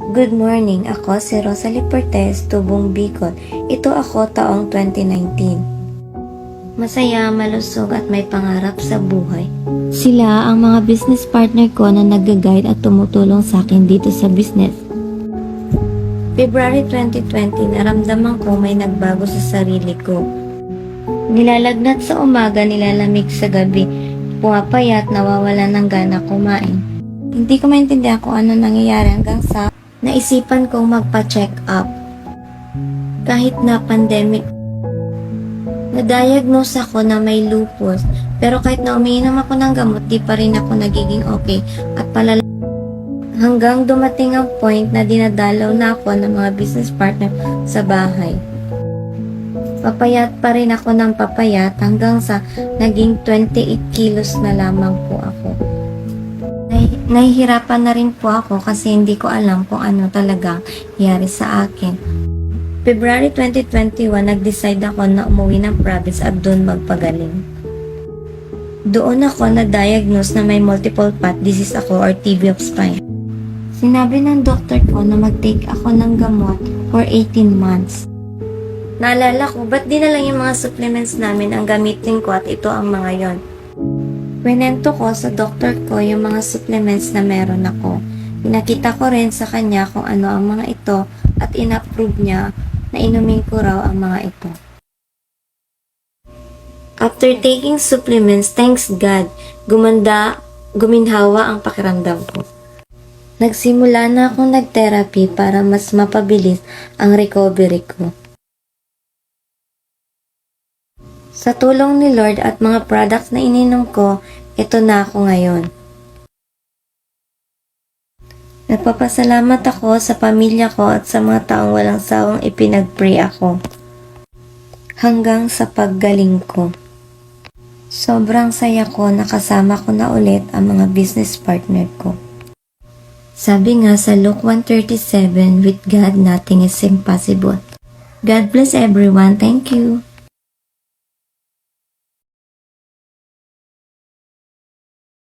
Good morning, ako si Rosalie Portes, Tubong Bicol. Ito ako taong 2019. Masaya, malusog at may pangarap sa buhay. Sila ang mga business partner ko na nag-guide at tumutulong sa akin dito sa business. February 2020, naramdaman ko may nagbago sa sarili ko. Nilalagnat sa umaga, nilalamig sa gabi, pumapayat, nawawala ng gana kumain. Hindi ko maintindihan kung ano nangyayari hanggang sa naisipan kong magpa-check up. Kahit na pandemic, na-diagnose ako na may lupus, pero kahit na umiinom ako ng gamot, di pa rin ako nagiging okay at palala. Hanggang dumating ang point na dinadalaw na ako ng mga business partner sa bahay. Papayat pa rin ako ng papayat hanggang sa naging 28 kilos na lamang po ako. Nahihirapan na rin po ako kasi hindi ko alam kung ano talaga nangyari sa akin. February 2021, nag-decide ako na umuwi ng province at doon magpagaling. Doon ako na-diagnose na may multiple path disease ako or TB of spine. Sinabi ng doktor ko na mag-take ako ng gamot for 18 months. Naalala ko, ba't di na lang yung mga supplements namin ang gamitin ko at ito ang mga yon. Kwento ko sa doktor ko yung mga supplements na meron ako. Pinakita ko rin sa kanya kung ano ang mga ito at in-approve niya na inumin ko raw ang mga ito. After taking supplements, thanks God, guminhawa ang pakiramdam ko. Nagsimula na akong nag-therapy para mas mapabilis ang recovery ko. Sa tulong ni Lord at mga products na ininom ko, ito na ako ngayon. Nagpapasalamat ako sa pamilya ko at sa mga taong walang sawang ipinag-pray ako. Hanggang sa paggaling ko. Sobrang saya ko na kasama ko na ulit ang mga business partner ko. Sabi nga sa Luke 1:37, with God nothing is impossible. God bless everyone. Thank you.